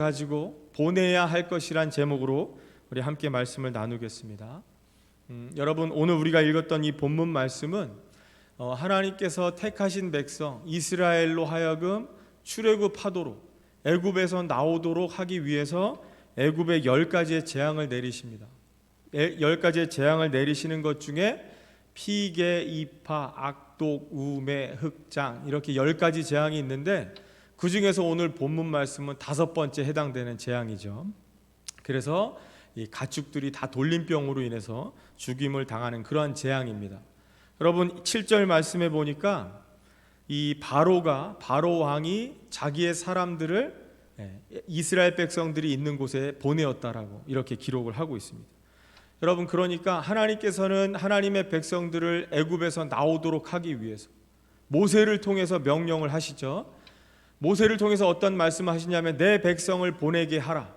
가지고 보내야 할 것이란 제목으로 우리 함께 말씀을 나누겠습니다. 여러분, 오늘 우리가 읽었던 이 본문 말씀은 하나님께서 택하신 백성 이스라엘로 하여금 출애굽하도록, 애굽에서 나오도록 하기 위해서 애굽에 10가지의 재앙을 내리십니다. 10가지의 재앙을 내리시는 것 중에 피개, 이파, 악독, 우매, 흑장, 이렇게 10가지 재앙이 있는데 그 중에서 오늘 본문 말씀은 5번째 해당되는 재앙이죠. 그래서 이 가축들이 다 돌림병으로 인해서 죽임을 당하는 그러한 재앙입니다. 여러분, 7절 말씀해 보니까 이 바로 왕이 자기의 사람들을 이스라엘 백성들이 있는 곳에 보내었다라고 이렇게 기록을 하고 있습니다. 여러분, 그러니까 하나님께서는 하나님의 백성들을 애굽에서 나오도록 하기 위해서 모세를 통해서 명령을 하시죠. 모세를 통해서 어떤 말씀을 하시냐면 내 백성을 보내게 하라.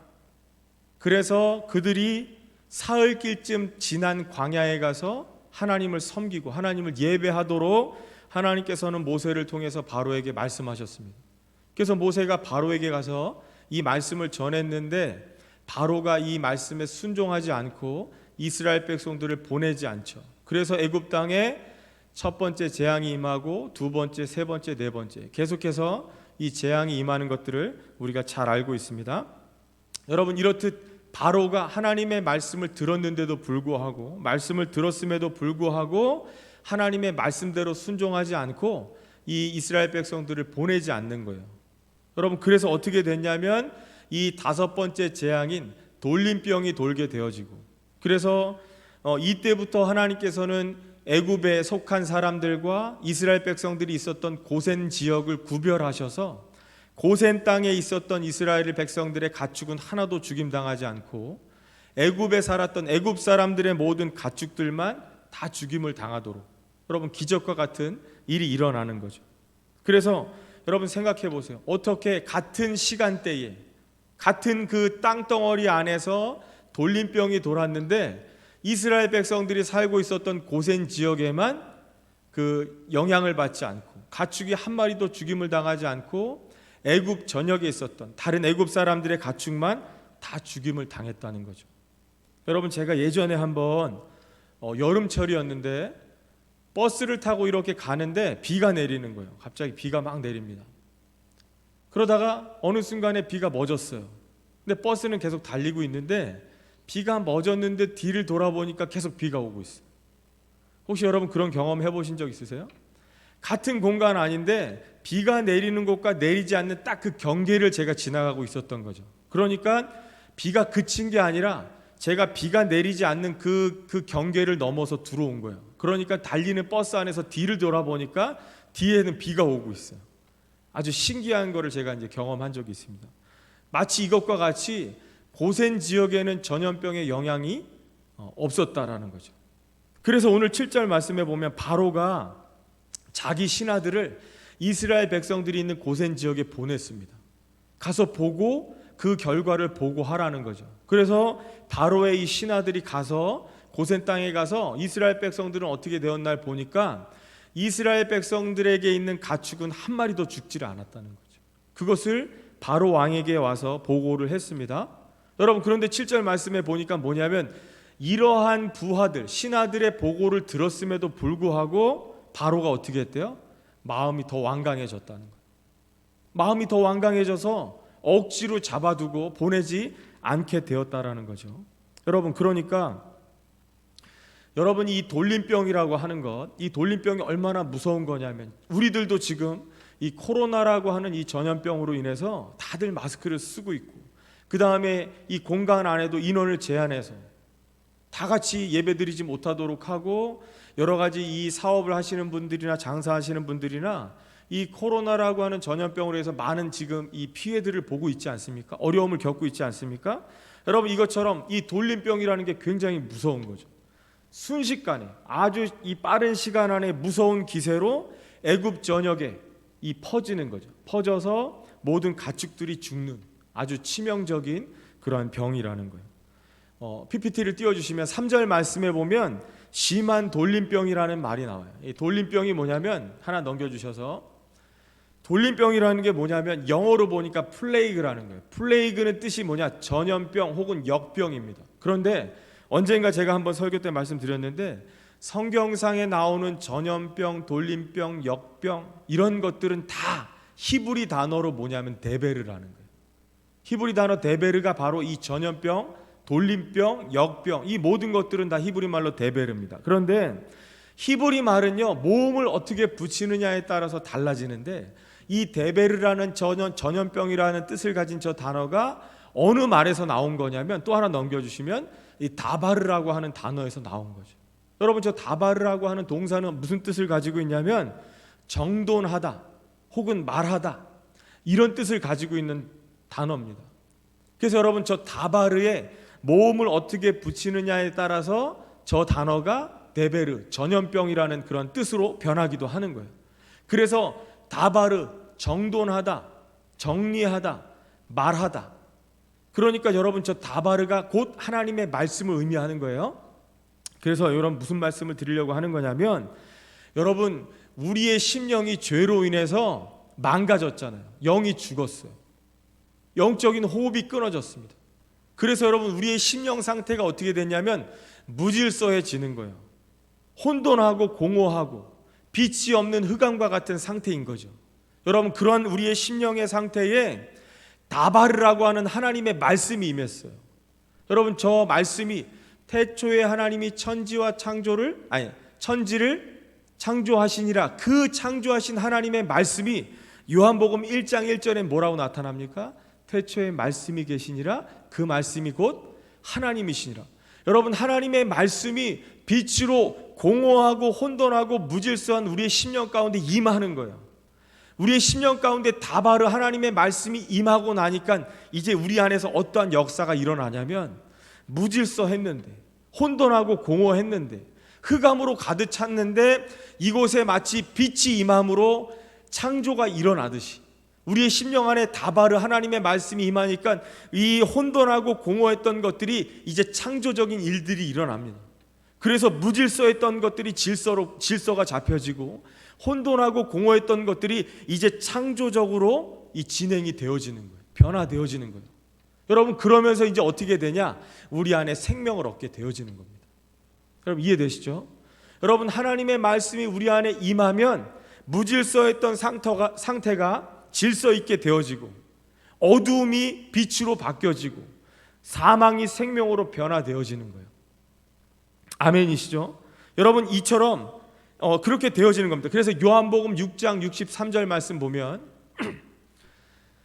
그래서 그들이 사흘길쯤 지난 광야에 가서 하나님을 섬기고 하나님을 예배하도록 하나님께서는 모세를 통해서 바로에게 말씀하셨습니다. 그래서 모세가 바로에게 가서 이 말씀을 전했는데 바로가 이 말씀에 순종하지 않고 이스라엘 백성들을 보내지 않죠. 그래서 애굽 땅에 첫 번째 재앙이 임하고 두 번째, 세 번째, 네 번째 계속해서 이 재앙이 임하는 것들을 우리가 잘 알고 있습니다. 여러분, 이렇듯 바로가 하나님의 말씀을 들었는데도 불구하고, 말씀을 들었음에도 불구하고 하나님의 말씀대로 순종하지 않고 이 이스라엘 백성들을 보내지 않는 거예요. 여러분, 그래서 어떻게 됐냐면 이 5번째 재앙인 돌림병이 돌게 되어지고, 그래서 이때부터 하나님께서는 애굽에 속한 사람들과 이스라엘 백성들이 있었던 고센 지역을 구별하셔서 고센 땅에 있었던 이스라엘 백성들의 가축은 하나도 죽임당하지 않고 애굽에 살았던 애굽 사람들의 모든 가축들만 다 죽임을 당하도록, 여러분, 기적과 같은 일이 일어나는 거죠. 그래서 여러분 생각해 보세요. 어떻게 같은 시간대에 같은 그 땅덩어리 안에서 돌림병이 돌았는데 이스라엘 백성들이 살고 있었던 고센 지역에만 그 영향을 받지 않고 가축이 한 마리도 죽임을 당하지 않고 애굽 전역에 있었던 다른 애굽 사람들의 가축만 다 죽임을 당했다는 거죠. 여러분, 제가 예전에 한번 여름철이었는데 버스를 타고 이렇게 가는데 비가 내리는 거예요. 갑자기 비가 막 내립니다. 그러다가 어느 순간에 비가 멎었어요. 근데 버스는 계속 달리고 있는데 비가 멎었는데 뒤를 돌아보니까 계속 비가 오고 있어요. 혹시 여러분 그런 경험 해보신 적 있으세요? 같은 공간 아닌데 비가 내리는 곳과 내리지 않는 딱 그 경계를 제가 지나가고 있었던 거죠. 그러니까 비가 그친 게 아니라 제가 비가 내리지 않는 그 경계를 넘어서 들어온 거예요. 그러니까 달리는 버스 안에서 뒤를 돌아보니까 뒤에는 비가 오고 있어요. 아주 신기한 거를 제가 이제 경험한 적이 있습니다. 마치 이것과 같이 고센 지역에는 전염병의 영향이 없었다라는 거죠. 그래서 오늘 7절 말씀에 보면 바로가 자기 신하들을 이스라엘 백성들이 있는 고센 지역에 보냈습니다. 가서 보고 그 결과를 보고하라는 거죠. 그래서 바로의 이 신하들이 가서 고센 땅에 가서 이스라엘 백성들은 어떻게 되었나 보니까 이스라엘 백성들에게 있는 가축은 한 마리도 죽지를 않았다는 거죠. 그것을 바로 왕에게 와서 보고를 했습니다. 여러분, 그런데 7절 말씀에 보니까 뭐냐면 이러한 부하들, 신하들의 보고를 들었음에도 불구하고 바로가 어떻게 했대요? 마음이 더 완강해졌다는 거예요. 마음이 더 완강해져서 억지로 잡아두고 보내지 않게 되었다라는 거죠. 여러분, 그러니까 여러분이 이 돌림병이라고 하는 것, 이 돌림병이 얼마나 무서운 거냐면 우리들도 지금 이 코로나라고 하는 이 전염병으로 인해서 다들 마스크를 쓰고 있고, 그 다음에 이 공간 안에도 인원을 제한해서 다 같이 예배드리지 못하도록 하고, 여러 가지 이 사업을 하시는 분들이나 장사하시는 분들이나 이 코로나라고 하는 전염병으로 해서 많은 지금 이 피해들을 보고 있지 않습니까? 어려움을 겪고 있지 않습니까? 여러분, 이것처럼 이 돌림병이라는 게 굉장히 무서운 거죠. 순식간에 아주 이 빠른 시간 안에 무서운 기세로 애굽 전역에 이 퍼지는 거죠. 퍼져서 모든 가축들이 죽는 아주 치명적인 그러한 병이라는 거예요. PPT를 띄워주시면 3절 말씀에 보면 심한 돌림병이라는 말이 나와요. 이 돌림병이 뭐냐면, 하나 넘겨주셔서 돌림병이라는 게 뭐냐면 영어로 보니까 플레이그라는 거예요. 플레이그는 뜻이 뭐냐? 전염병 혹은 역병입니다. 그런데 언젠가 제가 한번 설교 때 말씀드렸는데 성경상에 나오는 전염병, 돌림병, 역병 이런 것들은 다 히브리 단어로 뭐냐면 데베르라는 거예요. 히브리 단어 데베르가 바로 이 전염병, 돌림병, 역병 이 모든 것들은 다 히브리 말로 데베르입니다. 그런데 히브리 말은요 모음을 어떻게 붙이느냐에 따라서 달라지는데 이 데베르라는 전염병이라는 뜻을 가진 저 단어가 어느 말에서 나온 거냐면 또 하나 넘겨주시면 이 다바르라고 하는 단어에서 나온 거죠. 여러분 저 다바르라고 하는 동사는 무슨 뜻을 가지고 있냐면 정돈하다 혹은 말하다 이런 뜻을 가지고 있는 단어입니다. 그래서 여러분 저 다바르에 모음을 어떻게 붙이느냐에 따라서 저 단어가 데베르 전염병이라는 그런 뜻으로 변하기도 하는 거예요. 그래서 다바르 정돈하다, 정리하다, 말하다. 그러니까 여러분 저 다바르가 곧 하나님의 말씀을 의미하는 거예요. 그래서 여러분 무슨 말씀을 드리려고 하는 거냐면 여러분 우리의 심령이 죄로 인해서 망가졌잖아요. 영이 죽었어요. 영적인 호흡이 끊어졌습니다. 그래서 여러분 우리의 심령 상태가 어떻게 됐냐면 무질서해지는 거예요. 혼돈하고 공허하고 빛이 없는 흑암과 같은 상태인 거죠. 여러분 그런 우리의 심령의 상태에 다바르라고 하는 하나님의 말씀이 임했어요. 여러분 저 말씀이 태초에 하나님이 천지를 창조하시니라 그 창조하신 하나님의 말씀이 요한복음 1장 1절에 뭐라고 나타납니까? 태초에 말씀이 계시니라 그 말씀이 곧 하나님이시니라. 여러분 하나님의 말씀이 빛으로 공허하고 혼돈하고 무질서한 우리의 심령 가운데 임하는 거예요. 우리의 심령 가운데 다바르 하나님의 말씀이 임하고 나니까 이제 우리 안에서 어떠한 역사가 일어나냐면 무질서했는데 혼돈하고 공허했는데 흑암으로 가득 찼는데 이곳에 마치 빛이 임함으로 창조가 일어나듯이 우리의 심령 안에 다바르 하나님의 말씀이 임하니까 이 혼돈하고 공허했던 것들이 이제 창조적인 일들이 일어납니다. 그래서 무질서했던 것들이 질서가 잡혀지고 혼돈하고 공허했던 것들이 이제 창조적으로 이 진행이 되어지는 거예요. 변화되어지는 거예요. 여러분 그러면서 이제 어떻게 되냐? 우리 안에 생명을 얻게 되어지는 겁니다. 여러분 이해되시죠? 여러분 하나님의 말씀이 우리 안에 임하면 무질서했던 상태가 질서 있게 되어지고 어두움이 빛으로 바뀌어지고 사망이 생명으로 변화되어지는 거예요. 아멘이시죠? 여러분 이처럼 그렇게 되어지는 겁니다. 그래서 요한복음 6장 63절 말씀 보면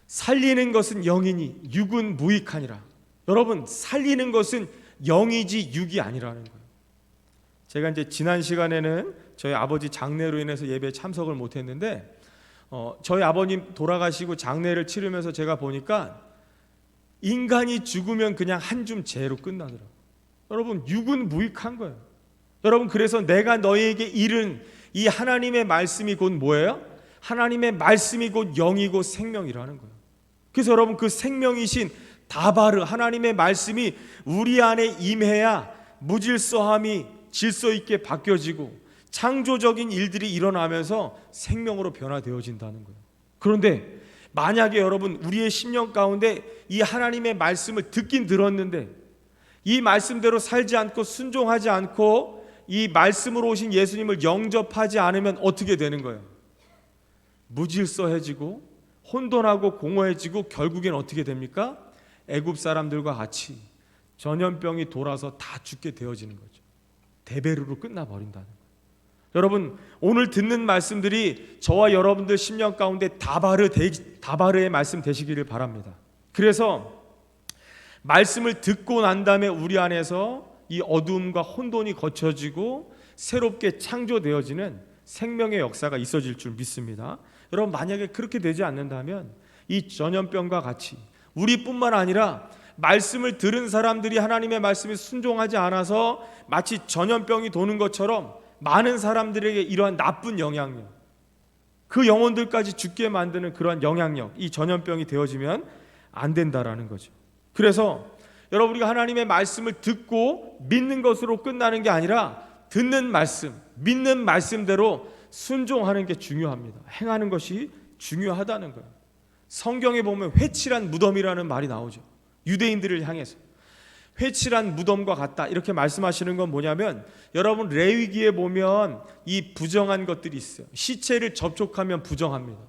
살리는 것은 영이니 육은 무익하니라. 여러분 살리는 것은 영이지 육이 아니라는 거예요. 제가 이제 지난 시간에는 저희 아버지 장례로 인해서 예배에 참석을 못했는데 저희 아버님 돌아가시고 장례를 치르면서 제가 보니까 인간이 죽으면 그냥 한 줌 재로 끝나더라고요. 여러분 육은 무익한 거예요. 여러분 그래서 내가 너희에게 이른 이 하나님의 말씀이 곧 뭐예요? 하나님의 말씀이 곧 영이고 생명이라는 거예요. 그래서 여러분 그 생명이신 다바르 하나님의 말씀이 우리 안에 임해야 무질서함이 질서 있게 바뀌어지고 창조적인 일들이 일어나면서 생명으로 변화되어진다는 거예요. 그런데 만약에 여러분 우리의 심령 가운데 이 하나님의 말씀을 듣긴 들었는데 이 말씀대로 살지 않고 순종하지 않고 이 말씀으로 오신 예수님을 영접하지 않으면 어떻게 되는 거예요? 무질서해지고 혼돈하고 공허해지고 결국엔 어떻게 됩니까? 애굽 사람들과 같이 전염병이 돌아서 다 죽게 되어지는 거죠. 데베르로 끝나버린다는 거예요. 여러분 오늘 듣는 말씀들이 저와 여러분들 심령 가운데 다바르의 말씀 되시기를 바랍니다. 그래서 말씀을 듣고 난 다음에 우리 안에서 이 어두움과 혼돈이 거쳐지고 새롭게 창조되어지는 생명의 역사가 있어질 줄 믿습니다. 여러분 만약에 그렇게 되지 않는다면 이 전염병과 같이 우리뿐만 아니라 말씀을 들은 사람들이 하나님의 말씀에 순종하지 않아서 마치 전염병이 도는 것처럼 많은 사람들에게 이러한 나쁜 영향력, 그 영혼들까지 죽게 만드는 그러한 영향력, 이 전염병이 되어지면 안 된다라는 거죠. 그래서 여러분 우리가 하나님의 말씀을 듣고 믿는 것으로 끝나는 게 아니라 듣는 말씀, 믿는 말씀대로 순종하는 게 중요합니다. 행하는 것이 중요하다는 거예요. 성경에 보면 회칠한 무덤이라는 말이 나오죠. 유대인들을 향해서 회칠한 무덤과 같다 이렇게 말씀하시는 건 뭐냐면, 여러분 레위기에 보면 이 부정한 것들이 있어요. 시체를 접촉하면 부정합니다.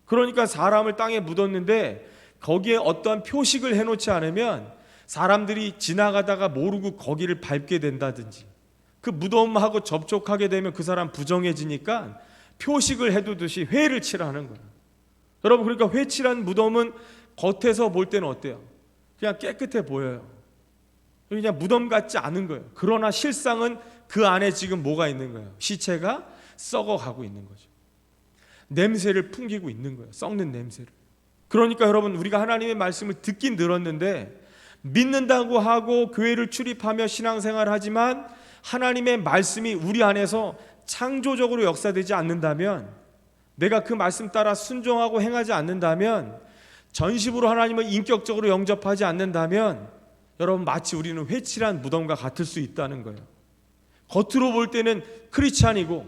그러니까 사람을 땅에 묻었는데 거기에 어떠한 표식을 해놓지 않으면 사람들이 지나가다가 모르고 거기를 밟게 된다든지, 그 무덤하고 접촉하게 되면 그 사람 부정해지니까 표식을 해두듯이 회를 칠하는 거예요. 여러분, 그러니까 회칠한 무덤은 겉에서 볼 때는 어때요? 그냥 깨끗해 보여요. 그냥 무덤 같지 않은 거예요. 그러나 실상은 그 안에 지금 뭐가 있는 거예요? 시체가 썩어가고 있는 거죠. 냄새를 풍기고 있는 거예요. 썩는 냄새를. 그러니까 여러분, 우리가 하나님의 말씀을 듣긴 들었는데 믿는다고 하고 교회를 출입하며 신앙생활을 하지만 하나님의 말씀이 우리 안에서 창조적으로 역사되지 않는다면, 내가 그 말씀 따라 순종하고 행하지 않는다면, 전심으로 하나님을 인격적으로 영접하지 않는다면, 여러분 마치 우리는 회칠한 무덤과 같을 수 있다는 거예요. 겉으로 볼 때는 크리스찬이고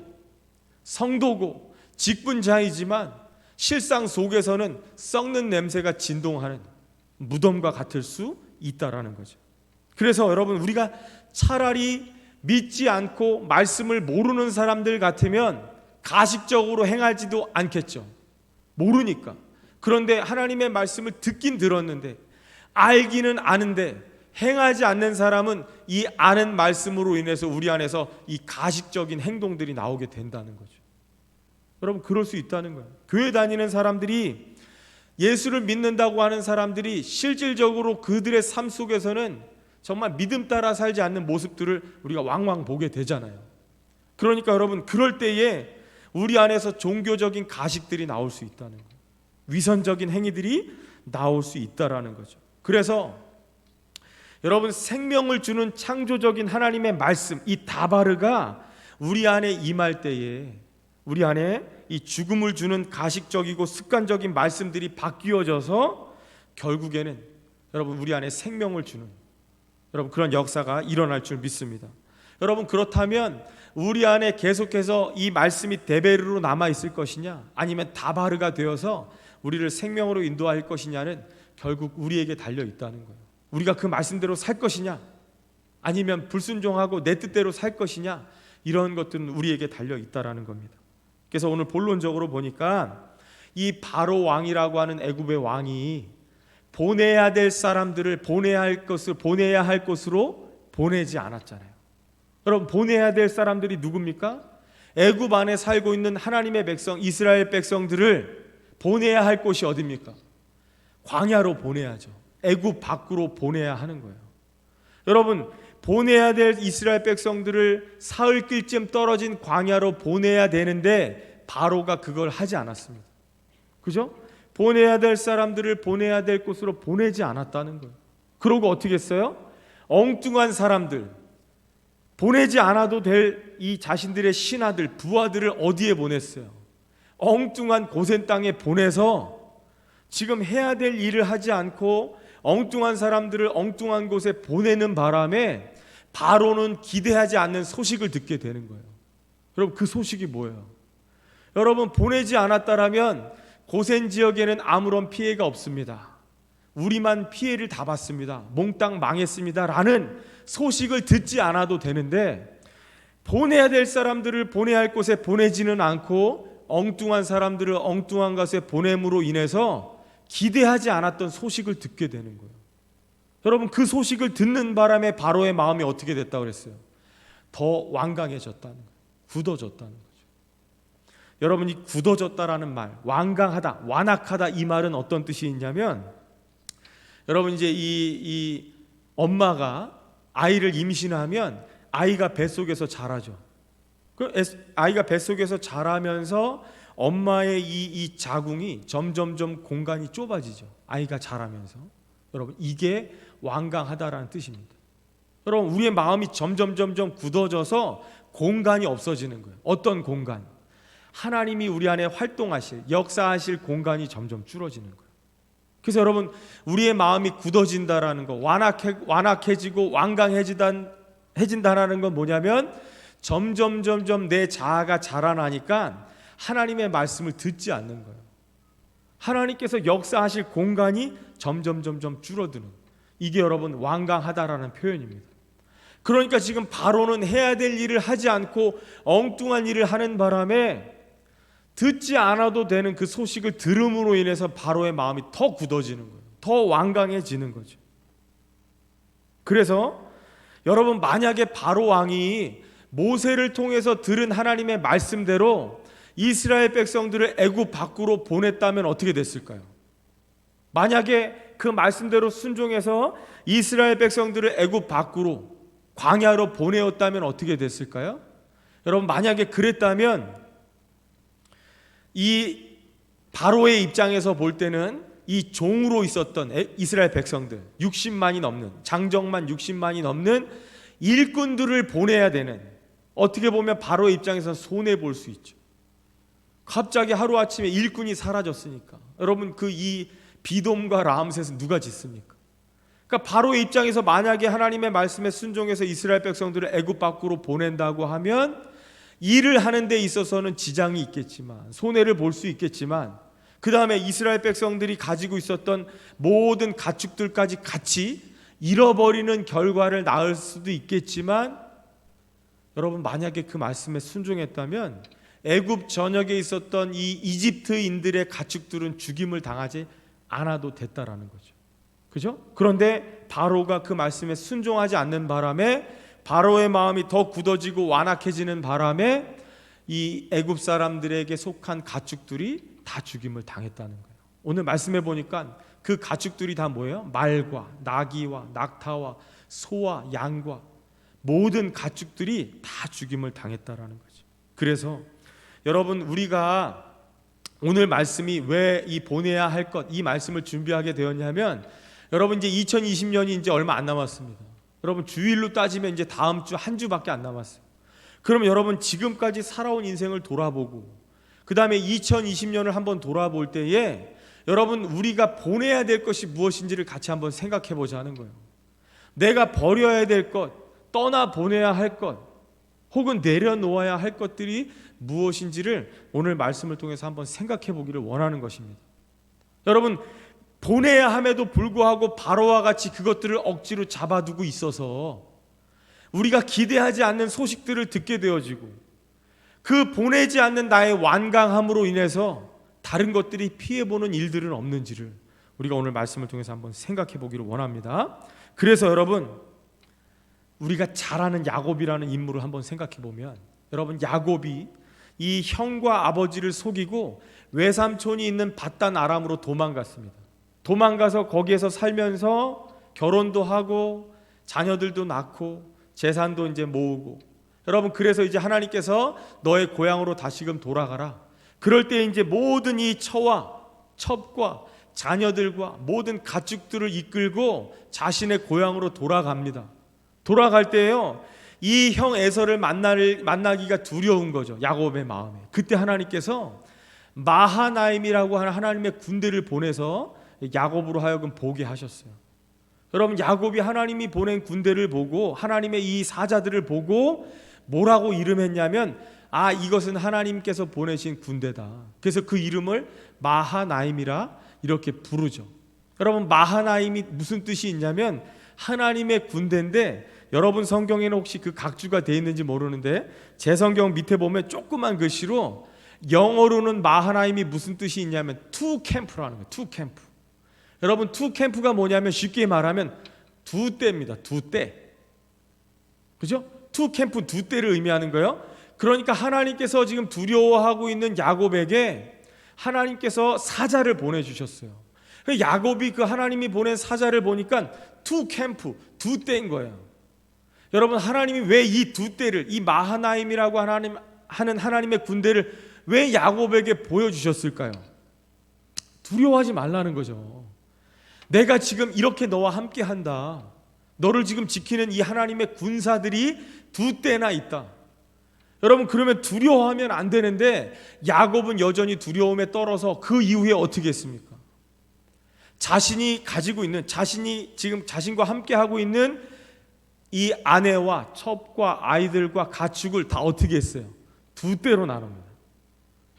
성도고 직분자이지만 실상 속에서는 썩는 냄새가 진동하는 무덤과 같을 수 있다라는 거죠. 그래서 여러분, 우리가 차라리 믿지 않고 말씀을 모르는 사람들 같으면 가식적으로 행하지도 않겠죠. 모르니까. 그런데 하나님의 말씀을 듣긴 들었는데, 알기는 아는데 행하지 않는 사람은 이 아는 말씀으로 인해서 우리 안에서 이 가식적인 행동들이 나오게 된다는 거죠. 여러분, 그럴 수 있다는 거예요. 교회 다니는 사람들이, 예수를 믿는다고 하는 사람들이 실질적으로 그들의 삶 속에서는 정말 믿음 따라 살지 않는 모습들을 우리가 왕왕 보게 되잖아요. 그러니까 여러분, 그럴 때에 우리 안에서 종교적인 가식들이 나올 수 있다는 거예요. 위선적인 행위들이 나올 수 있다라는 거죠. 그래서 여러분, 생명을 주는 창조적인 하나님의 말씀, 이 다바르가 우리 안에 임할 때에 우리 안에 이 죽음을 주는 가식적이고 습관적인 말씀들이 바뀌어져서 결국에는 여러분 우리 안에 생명을 주는 여러분 그런 역사가 일어날 줄 믿습니다. 여러분, 그렇다면 우리 안에 계속해서 이 말씀이 데베르로 남아 있을 것이냐, 아니면 다바르가 되어서 우리를 생명으로 인도할 것이냐는 결국 우리에게 달려 있다는 거예요. 우리가 그 말씀대로 살 것이냐, 아니면 불순종하고 내 뜻대로 살 것이냐, 이런 것들은 우리에게 달려 있다라는 겁니다. 그래서 오늘 본론적으로 보니까 이 바로 왕이라고 하는 애굽의 왕이 보내야 될 사람들을 보내야 할 곳으로 보내지 않았잖아요. 여러분, 보내야 될 사람들이 누굽니까? 애굽 안에 살고 있는 하나님의 백성, 이스라엘 백성들을 보내야 할 곳이 어디입니까? 광야로 보내야죠. 애굽 밖으로 보내야 하는 거예요. 여러분, 보내야 될 이스라엘 백성들을 사흘길쯤 떨어진 광야로 보내야 되는데 바로가 그걸 하지 않았습니다. 그죠? 보내야 될 사람들을 보내야 될 곳으로 보내지 않았다는 거예요. 그러고 어떻게 했어요? 엉뚱한 사람들, 보내지 않아도 될 이 자신들의 신하들, 부하들을 어디에 보냈어요? 엉뚱한 고센 땅에 보내서 지금 해야 될 일을 하지 않고 엉뚱한 사람들을 엉뚱한 곳에 보내는 바람에 바로는 기대하지 않는 소식을 듣게 되는 거예요. 여러분, 그 소식이 뭐예요? 여러분, 보내지 않았다라면 고센 지역에는 아무런 피해가 없습니다. 우리만 피해를 다 봤습니다. 몽땅 망했습니다 라는 소식을 듣지 않아도 되는데, 보내야 될 사람들을 보내야 할 곳에 보내지는 않고 엉뚱한 사람들을 엉뚱한 곳에 보냄으로 인해서 기대하지 않았던 소식을 듣게 되는 거예요. 여러분, 그 소식을 듣는 바람에 바로의 마음이 어떻게 됐다고 그랬어요? 더 완강해졌다는 거예요. 굳어졌다는 거죠. 여러분, 이 굳어졌다라는 말, 완강하다, 완악하다, 이 말은 어떤 뜻이 있냐면, 여러분, 이제 이 엄마가 아이를 임신하면 아이가 뱃속에서 자라죠. 그 아이가 뱃속에서 자라면서 엄마의 이 자궁이 점점점 공간이 좁아지죠. 아이가 자라면서. 여러분, 이게 완강하다라는 뜻입니다. 여러분, 우리의 마음이 점점 굳어져서 공간이 없어지는 거예요. 어떤 공간? 하나님이 우리 안에 활동하실, 역사하실 공간이 점점 줄어지는 거예요. 그래서 여러분, 우리의 마음이 굳어진다라는 거, 완악해지고 완강해진다라는 건 뭐냐면, 점점 내 자아가 자라나니까 하나님의 말씀을 듣지 않는 거예요. 하나님께서 역사하실 공간이 점점 줄어드는, 이게 여러분 완강하다라는 표현입니다. 그러니까 지금 바로는 해야 될 일을 하지 않고 엉뚱한 일을 하는 바람에 듣지 않아도 되는 그 소식을 들음으로 인해서 바로의 마음이 더 굳어지는 거예요. 더 완강해지는 거죠. 그래서 여러분, 만약에 바로 왕이 모세를 통해서 들은 하나님의 말씀대로 이스라엘 백성들을 애굽 밖으로 보냈다면 어떻게 됐을까요? 만약에 그 말씀대로 순종해서 이스라엘 백성들을 애굽 밖으로, 광야로 보내었다면 어떻게 됐을까요? 여러분, 만약에 그랬다면 이 바로의 입장에서 볼 때는 이 종으로 있었던 이스라엘 백성들 60만이 넘는, 장정만 60만이 넘는 일꾼들을 보내야 되는, 어떻게 보면 바로의 입장에서 손해 볼 수 있죠. 갑자기 하루아침에 일꾼이 사라졌으니까 여러분, 그 이 비돔과 라암셋은 누가 짓습니까? 그러니까 바로의 입장에서 만약에 하나님의 말씀에 순종해서 이스라엘 백성들을 애굽 밖으로 보낸다고 하면 일을 하는 데 있어서는 지장이 있겠지만, 손해를 볼 수 있겠지만, 그 다음에 이스라엘 백성들이 가지고 있었던 모든 가축들까지 같이 잃어버리는 결과를 낳을 수도 있겠지만, 여러분, 만약에 그 말씀에 순종했다면 애굽 전역에 있었던 이 이집트인들의 가축들은 죽임을 당하지 않아도 됐다라는 거죠. 그죠? 그런데 바로가 그 말씀에 순종하지 않는 바람에 바로의 마음이 더 굳어지고 완악해지는 바람에 이 애굽 사람들에게 속한 가축들이 다 죽임을 당했다는 거예요. 오늘 말씀해 보니까 그 가축들이 다 뭐예요? 말과 나귀와 낙타와 소와 양과 모든 가축들이 다 죽임을 당했다라는 거죠. 그래서 여러분, 우리가 오늘 말씀이 왜 이 보내야 할 것, 이 말씀을 준비하게 되었냐면, 여러분 이제 2020년이 이제 얼마 안 남았습니다. 여러분, 주일로 따지면 이제 다음 주 한 주밖에 안 남았어요. 그럼 여러분, 지금까지 살아온 인생을 돌아보고 그 다음에 2020년을 한번 돌아볼 때에 여러분, 우리가 보내야 될 것이 무엇인지를 같이 한번 생각해 보자 하는 거예요. 내가 버려야 될 것, 떠나 보내야 할 것, 혹은 내려놓아야 할 것들이 무엇인지를 오늘 말씀을 통해서 한번 생각해 보기를 원하는 것입니다. 여러분, 보내야 함에도 불구하고 바로와 같이 그것들을 억지로 잡아두고 있어서 우리가 기대하지 않는 소식들을 듣게 되어지고, 그 보내지 않는 나의 완강함으로 인해서 다른 것들이 피해보는 일들은 없는지를 우리가 오늘 말씀을 통해서 한번 생각해 보기를 원합니다. 그래서 여러분, 우리가 잘 아는 야곱이라는 인물을 한번 생각해 보면, 여러분, 야곱이 이 형과 아버지를 속이고 외삼촌이 있는 밧단 아람으로 도망갔습니다. 도망가서 거기에서 살면서 결혼도 하고 자녀들도 낳고 재산도 이제 모으고, 여러분, 그래서 이제 하나님께서 너의 고향으로 다시금 돌아가라. 그럴 때 이제 모든 이 처와 첩과 자녀들과 모든 가축들을 이끌고 자신의 고향으로 돌아갑니다. 돌아갈 때요, 이 형 에서를 만나기가 두려운 거죠, 야곱의 마음에. 그때 하나님께서 마하나임이라고 하는 하나님의 군대를 보내서 야곱으로 하여금 보게 하셨어요. 여러분, 야곱이 하나님이 보낸 군대를 보고, 하나님의 이 사자들을 보고 뭐라고 이름했냐면, 아, 이것은 하나님께서 보내신 군대다. 그래서 그 이름을 마하나임이라 이렇게 부르죠. 여러분, 마하나임이 무슨 뜻이 있냐면 하나님의 군대인데, 여러분 성경에는 혹시 그 각주가 되어 있는지 모르는데 제 성경 밑에 보면 조그만 글씨로 영어로는 마하나임이 무슨 뜻이 있냐면 투 캠프라는 거예요. 투 캠프. 여러분, 투 캠프가 뭐냐면 쉽게 말하면 두 떼입니다. 두 떼. 그죠? 투 캠프, 두 떼를 의미하는 거예요. 그러니까 하나님께서 지금 두려워하고 있는 야곱에게 하나님께서 사자를 보내주셨어요. 야곱이 그 하나님이 보낸 사자를 보니까 투 캠프, 두 떼인 거예요. 여러분, 하나님이 왜 이 두 떼를, 이 마하나임이라고 하는 하나님의 군대를 왜 야곱에게 보여주셨을까요? 두려워하지 말라는 거죠. 내가 지금 이렇게 너와 함께 한다. 너를 지금 지키는 이 하나님의 군사들이 두 떼나 있다. 여러분, 그러면 두려워하면 안 되는데 야곱은 여전히 두려움에 떨어서 그 이후에 어떻게 했습니까? 자신이 가지고 있는, 자신이 지금 자신과 함께 하고 있는 이 아내와 첩과 아이들과 가축을 다 어떻게 했어요? 두 떼로 나눕니다.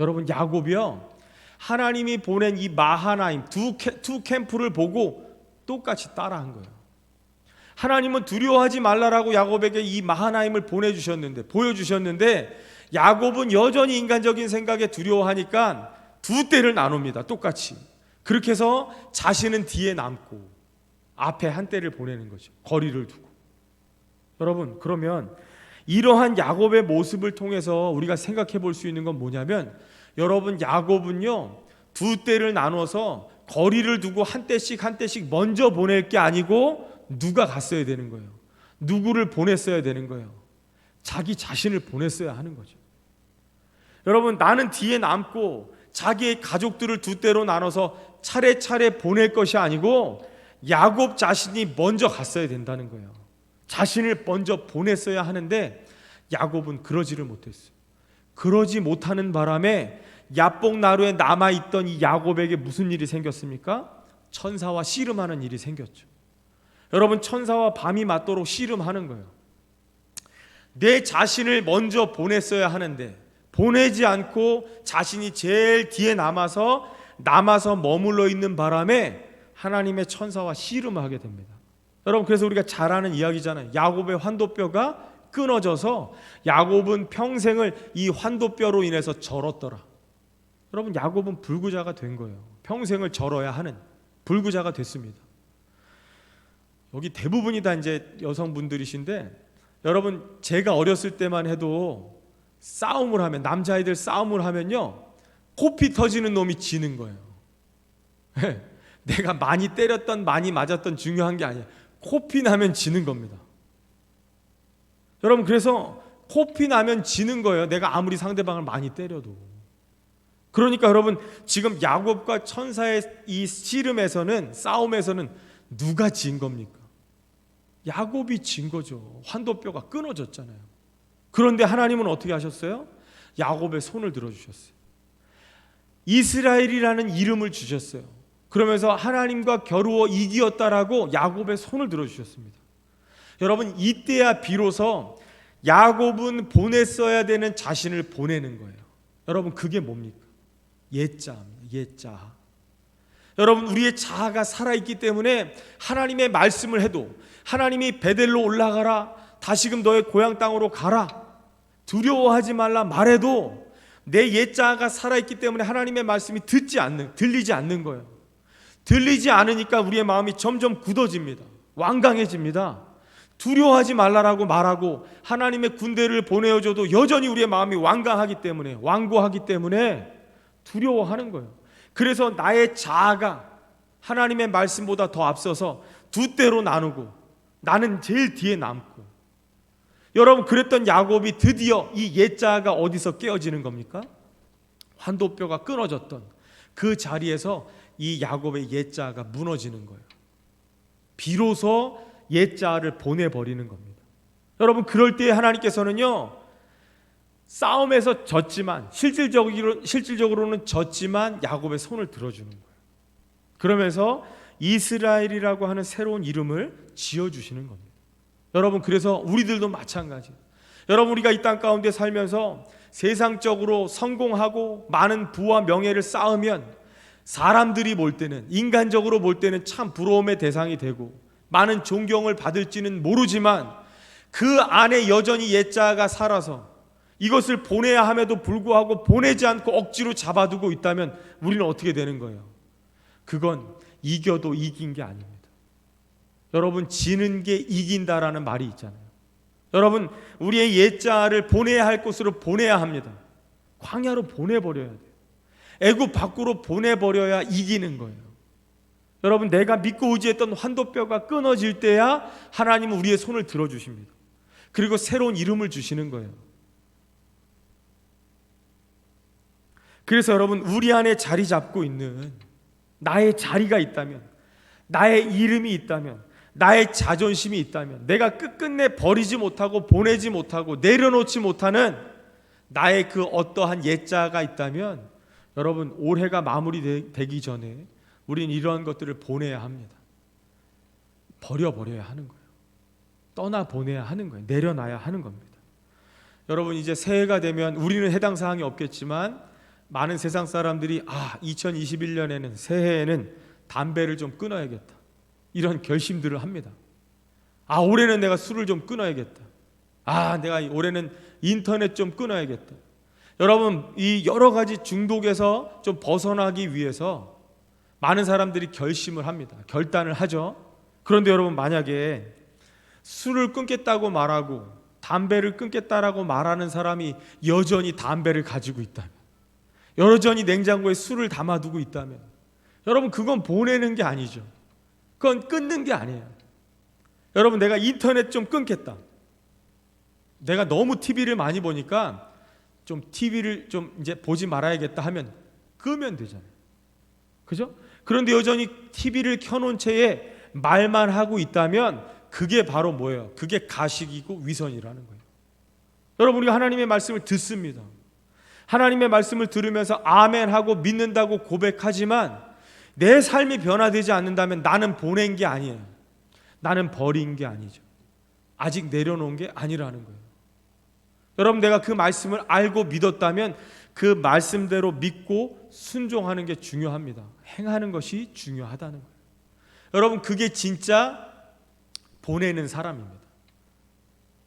여러분, 야곱이요, 하나님이 보낸 이 마하나임 두 캠프를 보고 똑같이 따라한 거예요. 하나님은 두려워하지 말라라고 야곱에게 이 마하나임을 보여주셨는데 야곱은 여전히 인간적인 생각에 두려워하니까 두 떼를 나눕니다. 똑같이. 그렇게 해서 자신은 뒤에 남고 앞에 한 떼를 보내는 거죠. 거리를 두고. 여러분, 그러면 이러한 야곱의 모습을 통해서 우리가 생각해 볼 수 있는 건 뭐냐면, 여러분, 야곱은요 두 떼를 나눠서 거리를 두고 한 떼씩 먼저 보낼 게 아니고 누가 갔어야 되는 거예요. 누구를 보냈어야 되는 거예요. 자기 자신을 보냈어야 하는 거죠. 여러분, 나는 뒤에 남고 자기의 가족들을 두 떼로 나눠서 차례차례 보낼 것이 아니고 야곱 자신이 먼저 갔어야 된다는 거예요. 자신을 먼저 보냈어야 하는데 야곱은 그러지를 못했어요. 그러지 못하는 바람에 야복 나루에 남아있던 이 야곱에게 무슨 일이 생겼습니까? 천사와 씨름하는 일이 생겼죠. 여러분, 천사와 밤이 맞도록 씨름하는 거예요. 내 자신을 먼저 보냈어야 하는데 보내지 않고 자신이 제일 뒤에 남아서 머물러 있는 바람에 하나님의 천사와 씨름하게 됩니다. 여러분, 그래서 우리가 잘 아는 이야기잖아요. 야곱의 환도뼈가 끊어져서 야곱은 평생을 이 환도뼈로 인해서 절었더라. 여러분, 야곱은 불구자가 된 거예요. 평생을 절어야 하는 불구자가 됐습니다. 여기 대부분이 다 이제 여성분들이신데, 여러분, 제가 어렸을 때만 해도 싸움을 하면, 남자아이들 싸움을 하면요 코피 터지는 놈이 지는 거예요. 내가 많이 때렸던 많이 맞았던 중요한 게 아니에요. 코피 나면 지는 겁니다. 여러분, 그래서 코피 나면 지는 거예요. 내가 아무리 상대방을 많이 때려도. 그러니까 여러분, 지금 야곱과 천사의 이 씨름에서는, 싸움에서는 누가 진 겁니까? 야곱이 진 거죠. 환도뼈가 끊어졌잖아요. 그런데 하나님은 어떻게 하셨어요? 야곱의 손을 들어주셨어요. 이스라엘이라는 이름을 주셨어요. 그러면서 하나님과 겨루어 이기었다라고 야곱의 손을 들어주셨습니다. 여러분, 이때야 비로소 야곱은 보냈어야 되는 자신을 보내는 거예요. 여러분, 그게 뭡니까? 옛자입니다. 옛자. 여러분, 우리의 자아가 살아있기 때문에 하나님의 말씀을 해도, 하나님이 베델로 올라가라, 다시금 너의 고향 땅으로 가라, 두려워하지 말라 말해도 내 옛자아가 살아있기 때문에 하나님의 말씀이 들리지 않는 거예요. 들리지 않으니까 우리의 마음이 점점 굳어집니다. 완강해집니다. 두려워하지 말라라고 말하고 하나님의 군대를 보내어줘도 여전히 우리의 마음이 완강하기 때문에, 완고하기 때문에 두려워하는 거예요. 그래서 나의 자아가 하나님의 말씀보다 더 앞서서 두 떼로 나누고 나는 제일 뒤에 남고. 여러분, 그랬던 야곱이 드디어 이 옛자아가 어디서 깨어지는 겁니까? 환도뼈가 끊어졌던 그 자리에서 이 야곱의 옛자아가 무너지는 거예요. 비로소 옛자아를 보내버리는 겁니다. 여러분, 그럴 때 하나님께서는요 싸움에서 졌지만, 실질적으로는 졌지만 야곱의 손을 들어주는 거예요. 그러면서 이스라엘이라고 하는 새로운 이름을 지어주시는 겁니다. 여러분, 그래서 우리들도 마찬가지예요. 여러분, 우리가 이 땅 가운데 살면서 세상적으로 성공하고 많은 부와 명예를 쌓으면 사람들이 볼 때는, 인간적으로 볼 때는 참 부러움의 대상이 되고 많은 존경을 받을지는 모르지만 그 안에 여전히 옛자아가 살아서 이것을 보내야 함에도 불구하고 보내지 않고 억지로 잡아두고 있다면 우리는 어떻게 되는 거예요? 그건 이겨도 이긴 게 아닙니다. 여러분, 지는 게 이긴다라는 말이 있잖아요. 여러분, 우리의 옛자아를 보내야 할 곳으로 보내야 합니다. 광야로 보내버려야 돼요. 애굽 밖으로 보내버려야 이기는 거예요. 여러분, 내가 믿고 의지했던 환도뼈가 끊어질 때야 하나님은 우리의 손을 들어주십니다. 그리고 새로운 이름을 주시는 거예요. 그래서 여러분, 우리 안에 자리 잡고 있는 나의 자리가 있다면, 나의 이름이 있다면, 나의 자존심이 있다면, 내가 끝끝내 버리지 못하고 보내지 못하고 내려놓지 못하는 나의 그 어떠한 옛자가 있다면, 여러분, 올해가 마무리되기 전에 우린 이러한 것들을 보내야 합니다. 버려버려야 하는 거예요. 떠나보내야 하는 거예요. 내려놔야 하는 겁니다. 여러분, 이제 새해가 되면 우리는 해당 사항이 없겠지만 많은 세상 사람들이 2021년에는 새해에는 담배를 좀 끊어야겠다, 이런 결심들을 합니다. 올해는 내가 술을 좀 끊어야겠다. 내가 올해는 인터넷 좀 끊어야겠다. 여러분, 이 여러 가지 중독에서 좀 벗어나기 위해서 많은 사람들이 결심을 합니다. 결단을 하죠. 그런데 여러분, 만약에 술을 끊겠다고 말하고 담배를 끊겠다라고 말하는 사람이 여전히 담배를 가지고 있다면, 여전히 냉장고에 술을 담아두고 있다면, 여러분, 그건 보내는 게 아니죠. 그건 끊는 게 아니에요. 여러분, 내가 인터넷 좀 끊겠다, 내가 너무 TV를 많이 보니까 좀 TV를 좀 이제 보지 말아야겠다 하면 끄면 되잖아요. 그죠? 그런데 여전히 TV를 켜놓은 채에 말만 하고 있다면 그게 바로 뭐예요? 그게 가식이고 위선이라는 거예요. 여러분, 우리가 하나님의 말씀을 듣습니다. 하나님의 말씀을 들으면서 아멘하고 믿는다고 고백하지만 내 삶이 변화되지 않는다면 나는 보낸 게 아니에요. 나는 버린 게 아니죠. 아직 내려놓은 게 아니라는 거예요. 여러분, 내가 그 말씀을 알고 믿었다면 그 말씀대로 믿고 순종하는 게 중요합니다. 행하는 것이 중요하다는 거예요. 여러분, 그게 진짜 보내는 사람입니다.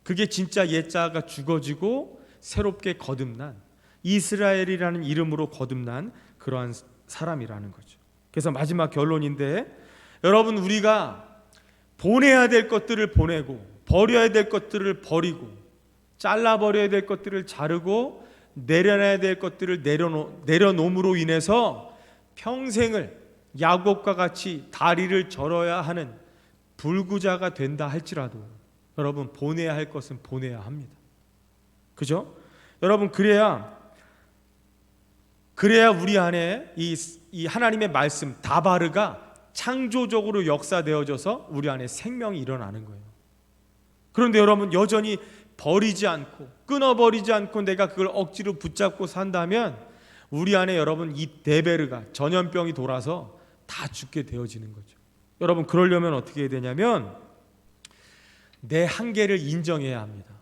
그게 진짜 옛자가 죽어지고 새롭게 거듭난, 이스라엘이라는 이름으로 거듭난 그러한 사람이라는 거죠. 그래서 마지막 결론인데, 여러분, 우리가 보내야 될 것들을 보내고 버려야 될 것들을 버리고 잘라버려야 될 것들을 자르고 내려놔야 될 것들을 내려놓음으로 인해서 평생을 야곱과 같이 다리를 절어야 하는 불구자가 된다 할지라도 여러분, 보내야 할 것은 보내야 합니다. 그죠? 여러분, 그래야 우리 안에 이 하나님의 말씀 다바르가 창조적으로 역사되어져서 우리 안에 생명이 일어나는 거예요. 그런데 여러분, 여전히 버리지 않고 끊어버리지 않고 내가 그걸 억지로 붙잡고 산다면 우리 안에 여러분 이 데베르가, 전염병이 돌아서 다 죽게 되어지는 거죠. 여러분, 그러려면 어떻게 해야 되냐면 내 한계를 인정해야 합니다.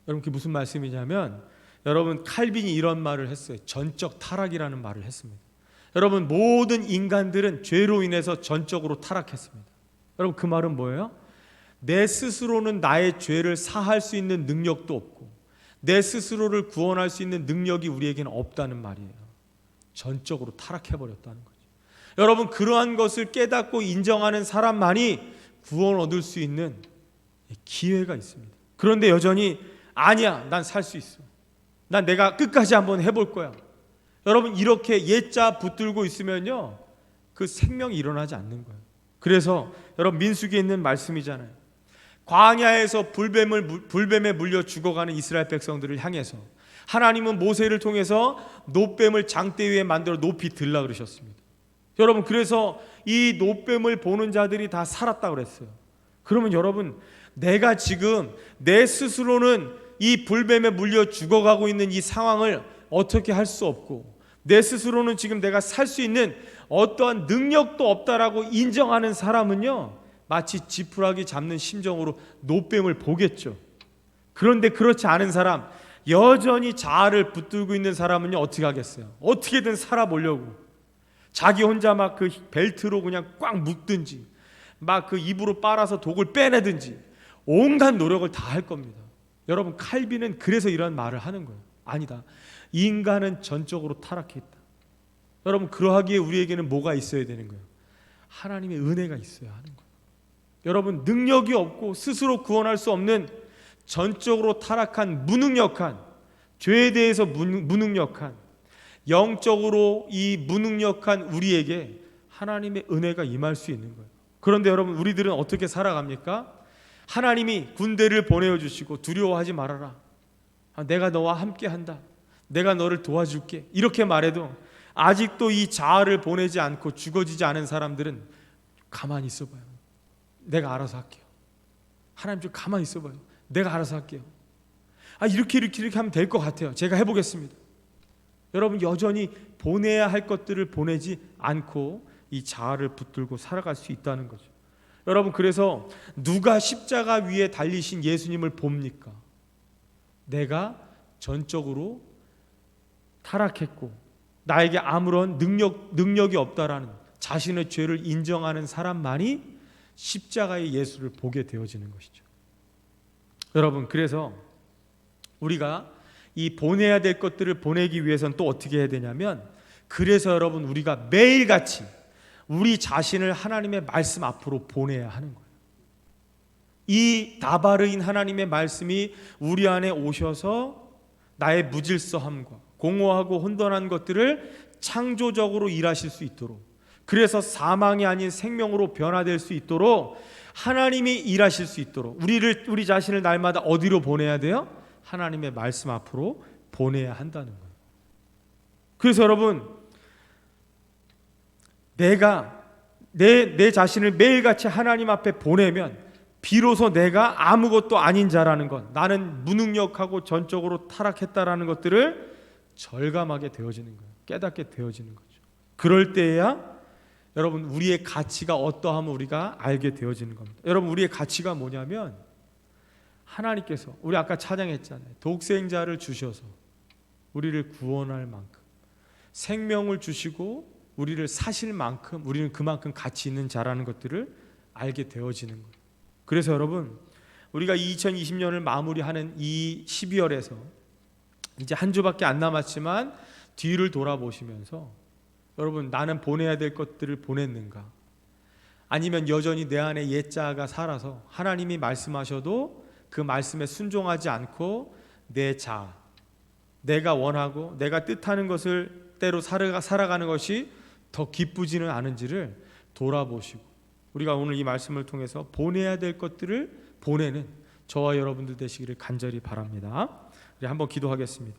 여러분, 그게 무슨 말씀이냐면, 여러분, 칼빈이 이런 말을 했어요. 전적 타락이라는 말을 했습니다. 여러분, 모든 인간들은 죄로 인해서 전적으로 타락했습니다. 여러분, 그 말은 뭐예요? 내 스스로는 나의 죄를 사할 수 있는 능력도 없고 내 스스로를 구원할 수 있는 능력이 우리에게는 없다는 말이에요. 전적으로 타락해버렸다는 거죠. 여러분, 그러한 것을 깨닫고 인정하는 사람만이 구원 얻을 수 있는 기회가 있습니다. 그런데 여전히 아니야, 난 살 수 있어, 난 내가 끝까지 한번 해볼 거야. 여러분, 이렇게 옛자 붙들고 있으면요, 그 생명이 일어나지 않는 거예요. 그래서 여러분, 민수기에 있는 말씀이잖아요. 광야에서 불뱀에 물려 죽어가는 이스라엘 백성들을 향해서 하나님은 모세를 통해서 놋뱀을 장대 위에 만들어 높이 들라 그러셨습니다. 여러분, 그래서 이 놋뱀을 보는 자들이 다 살았다고 그랬어요. 그러면 여러분, 내가 지금 내 스스로는 이 불뱀에 물려 죽어가고 있는 이 상황을 어떻게 할 수 없고 내 스스로는 지금 내가 살 수 있는 어떠한 능력도 없다라고 인정하는 사람은요, 마치 지푸라기 잡는 심정으로 놋뱀을 보겠죠. 그런데 그렇지 않은 사람, 여전히 자아를 붙들고 있는 사람은요, 어떻게 하겠어요? 어떻게든 살아보려고 자기 혼자 막 그 벨트로 그냥 꽉 묶든지 막 그 입으로 빨아서 독을 빼내든지 온갖 노력을 다 할 겁니다. 여러분, 칼빈은 그래서 이런 말을 하는 거예요. 아니다, 인간은 전적으로 타락했다. 여러분, 그러하기에 우리에게는 뭐가 있어야 되는 거예요? 하나님의 은혜가 있어야 하는 거예요. 여러분, 능력이 없고 스스로 구원할 수 없는 전적으로 타락한 무능력한, 죄에 대해서 무능력한, 영적으로 이 무능력한 우리에게 하나님의 은혜가 임할 수 있는 거예요. 그런데 여러분, 우리들은 어떻게 살아갑니까? 하나님이 군대를 보내주시고 두려워하지 말아라, 내가 너와 함께 한다, 내가 너를 도와줄게, 이렇게 말해도 아직도 이 자아를 보내지 않고 죽어지지 않은 사람들은 가만히 있어봐요. 내가 알아서 할게요. 하나님 좀 가만히 있어봐요. 내가 알아서 할게요. 이렇게 하면 될 것 같아요. 제가 해보겠습니다. 여러분, 여전히 보내야 할 것들을 보내지 않고 이 자아를 붙들고 살아갈 수 있다는 거죠. 여러분, 그래서 누가 십자가 위에 달리신 예수님을 봅니까? 내가 전적으로 타락했고 나에게 아무런 능력이 없다라는 자신의 죄를 인정하는 사람만이 십자가의 예수를 보게 되어지는 것이죠. 여러분, 그래서 우리가 이 보내야 될 것들을 보내기 위해서는 또 어떻게 해야 되냐면, 그래서 여러분 우리가 매일같이 우리 자신을 하나님의 말씀 앞으로 보내야 하는 거예요. 이 다바르인 하나님의 말씀이 우리 안에 오셔서 나의 무질서함과 공허하고 혼돈한 것들을 창조적으로 일하실 수 있도록, 그래서 사망이 아닌 생명으로 변화될 수 있도록 하나님이 일하실 수 있도록 우리 자신을 날마다 어디로 보내야 돼요? 하나님의 말씀 앞으로 보내야 한다는 거예요. 그래서 여러분, 내가 내 자신을 매일같이 하나님 앞에 보내면 비로소 내가 아무것도 아닌 자라는 것, 나는 무능력하고 전적으로 타락했다라는 것들을 절감하게 되어지는 거예요. 깨닫게 되어지는 거죠. 그럴 때에야 여러분 우리의 가치가 어떠함을 우리가 알게 되어지는 겁니다. 여러분, 우리의 가치가 뭐냐면, 하나님께서 우리 아까 찬양했잖아요. 독생자를 주셔서 우리를 구원할 만큼, 생명을 주시고 우리를 사실 만큼 우리는 그만큼 가치 있는 자라는 것들을 알게 되어지는 거예요. 그래서 여러분, 우리가 2020년을 마무리하는 이 12월에서 이제 한 주밖에 안 남았지만 뒤를 돌아보시면서 여러분, 나는 보내야 될 것들을 보냈는가? 아니면 여전히 내 안에 옛자가 살아서 하나님이 말씀하셔도 그 말씀에 순종하지 않고 내 자아, 내가 원하고 내가 뜻하는 것을 때로 살아가는 것이 더 기쁘지는 않은지를 돌아보시고, 우리가 오늘 이 말씀을 통해서 보내야 될 것들을 보내는 저와 여러분들 되시기를 간절히 바랍니다. 우리 한번 기도하겠습니다.